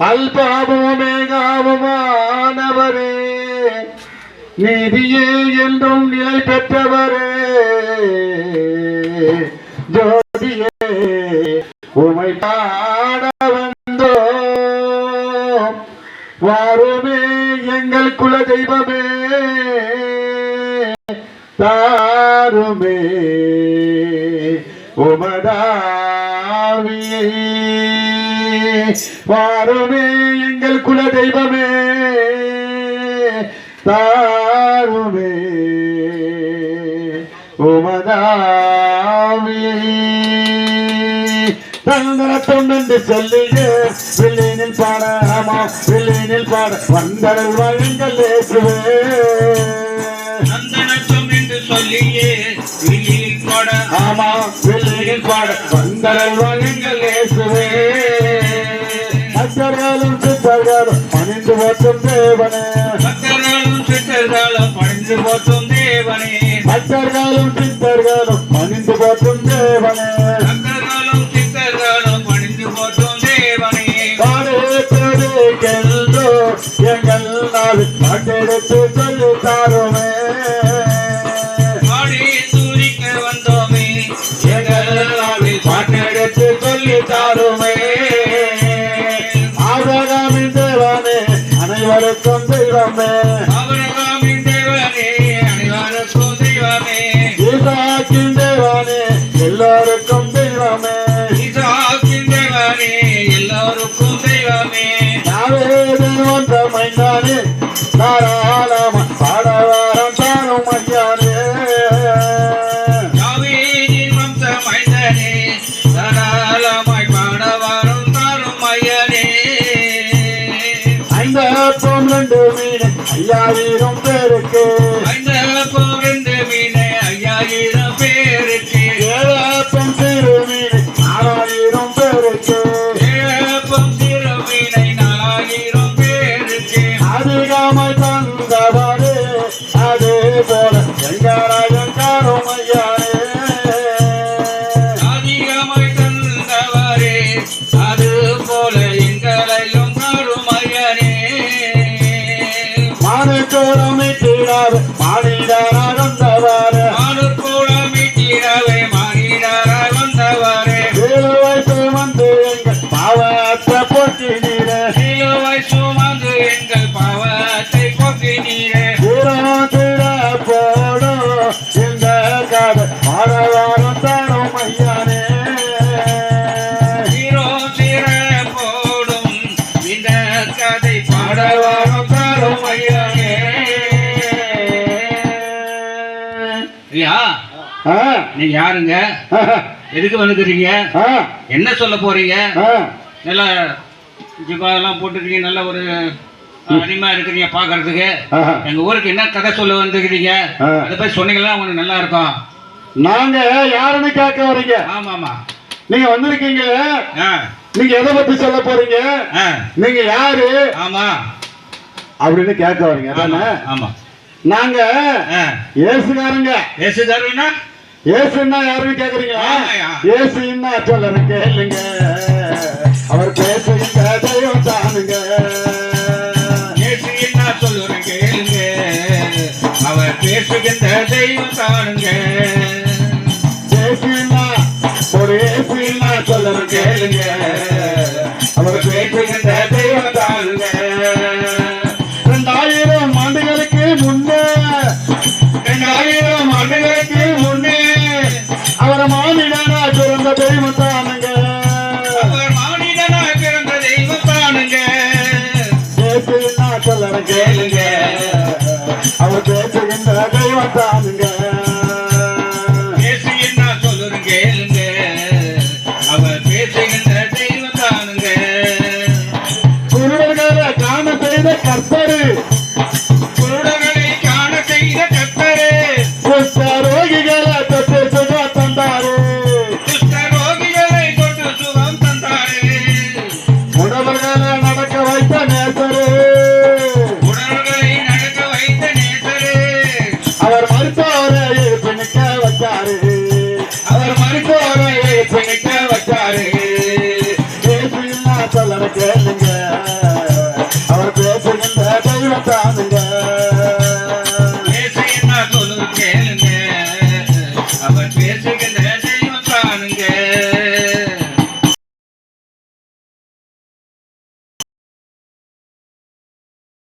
அல்பாவும் மேகாவுமானவரே, நீதியே என்றும் நிலை பெற்றவரே, ஜோதியே உமை பாட வந்தோம். வாருமே எங்கள் குல தெய்வமே, தாருமே உமதாவியே. வாருமே எங்கள் குல தெய்வமே, தாருமே உமதாவியே. தந்தரத்தம் என்று சொல்லிய வில்லினில் பாட, ஆமா வில்லினில் பாட வந்தரல் வழங்கல் இயேசுவே. தந்தரத்தம் என்று சொல்லியே வில்லினில் பாட, ஆமா வில்லினில் பாட வந்தரல் வழங்கல் இயேசுவே. அச்சர்களும் சித்தர்களும் பணிந்து போற்றும் தேவனே, பக்தர்களும் சித்தர்களும் பணிந்து போற்றும் தேவனே, அச்சர்களும் சித்தர்களும் பணிந்து போற்றும் தேவனே, பக்தர்களும் சித்தர்களும் பணிந்து போற்றும் தேவனே. பாடெடுத்தோ எங்கள் நாள் பாட்டெடுத்து சொல்லி தாருமே, பாடி தூரிக்க வந்தோமே எங்கள் நாளில் பாட்டெடுத்து சொல்லி தாருமே. ஆபிரகாமின் தேவனே அனைவருக்கும் தெய்வமே, ஆபிரகாமின் தேவனே அனைவருக்கும் தெய்வமே, ஈசாக்கின் தேவனே எல்லோருக்கும் தெய்வமே, ஈசாக்கின் தேவனே எல்லோருக்கும் தெய்வமே. யாவேதன் ஒன்ற மைந்தானே தாராளமா பாடவாரம் தாரும் ஐயானே, தாவீதின் வம்ச மைந்தனே தாராளமாய் பாட வரும் தாரும் ஐயனே. 5 அப்பம் 2 மீன் 5000 பேருக்கு, 5 அப்பம் 2 மீன் 5000 பேருக்கு, 7 அப்பம் சிறு மீன் 4000 பேருக்கு, 7 அப்பம் சிறு மீனை 4000 பேருக்கு. அதிகமாய் தந்தவாறு அதே போல எங்கராஜன் தாரும் ஐயானே, அதிகமாய் தந்தவரே அது போல எங்களையும் தாரும் ஐயனே. மானுக்கோளமிட்டிடாது மானிடராக வந்தவாறு, மானுக்கூடமிட்டிடவே மானிடராய் வந்தவரே, சிலுவை சுமந்து எங்கள் பாவத்தை போக்கினீரே, சிலுவை சுமந்து எங்கள் பாவத்தை போக்கினீரே. திற போடும் இந்த கதை பாடவாரம் தாரும் ஐயானே, போடும் இந்த கதை பாடவாரம் தாரும் ஐயனே. ஐயா நீங்க யாருங்க, எதுக்கு வந்துக்கிறீங்க, என்ன சொல்ல போறீங்க? நல்ல ஜிபாலாம் போட்டுருக்கீங்க, நல்ல ஒரு அனிமா இருக்கிறீங்க பாக்குறதுக்கு. எங்க ஊருக்கு என்ன கதை சொல்ல வந்துக்கிறீங்க, அதை போய் சொன்னீங்கன்னா உங்களுக்கு நல்லா இருக்கும். நாங்க யாருன்னு கேட்க வரீங்க? ஆமா ஆமா, நீங்க வந்திருக்கீங்க, நீங்க எதை பத்தி சொல்ல போறீங்க, நீங்க யாரு ஆமா அப்படின்னு கேட்க வரீங்க தானே? ஆமா, நாங்க ஏசுகாரங்க. ஏசுதாருன்னா ஏசுன்னா யாருன்னு கேக்குறீங்களா? ஆமாய்யா. ஏசுன்னா சொல்லுங்க கேளுங்க, அவர் பேசுகின்ற தெய்வம் தானுங்க. ஏசு என்ன சொல்லுறேன் கேளுங்க, அவர் பேசுகின்ற தெய்வம் தானுங்க. ஏசுன்னா ஒரு ஏசுன்னா சொல்லுங்க கேளுங்க, அவர் பேசுகின்ற தெய்வம் தானுங்க. 2000 ஆண்டுகளுக்கு முன்னே, 2000 ஆண்டுகளுக்கு முன்னே அவர் மானிடனா பிறந்த தெய்வம் தானுங்க. அவர் மானிடனாய் பிறந்த தெய்வம் தானுங்க. ஏசுன்னா சொல்லுங்க கேளுங்க, அவர் பேசுகின்ற தெய்வம் தானுங்க. ஏசு என்ன சொல்லுறேன் கேளுங்க, அவர் பேசுகின்ற தெய்வம் தானுங்க. குருடர்களை காண செய்த கர்த்தரு, குருடர்களை காண செய்த கர்த்தரே, குஷ்ட ரோகிகளை தொட்டு சுகம் தந்தாரு, குஷ்ட ரோகிகளை தொட்டு சுகம் தந்தாரே, உடவர்களை நடக்க வைத்த நேசரு, உடல்களை நடக்க வைத்த நேசரே, அவர் மருத்துவரை பிணிக்க வச்சாரு, அவர் மருத்துவரை பிணிக்க வச்சாரே. ஏசுன்னா சொல்லுங்க கேளுங்க, தானுங்க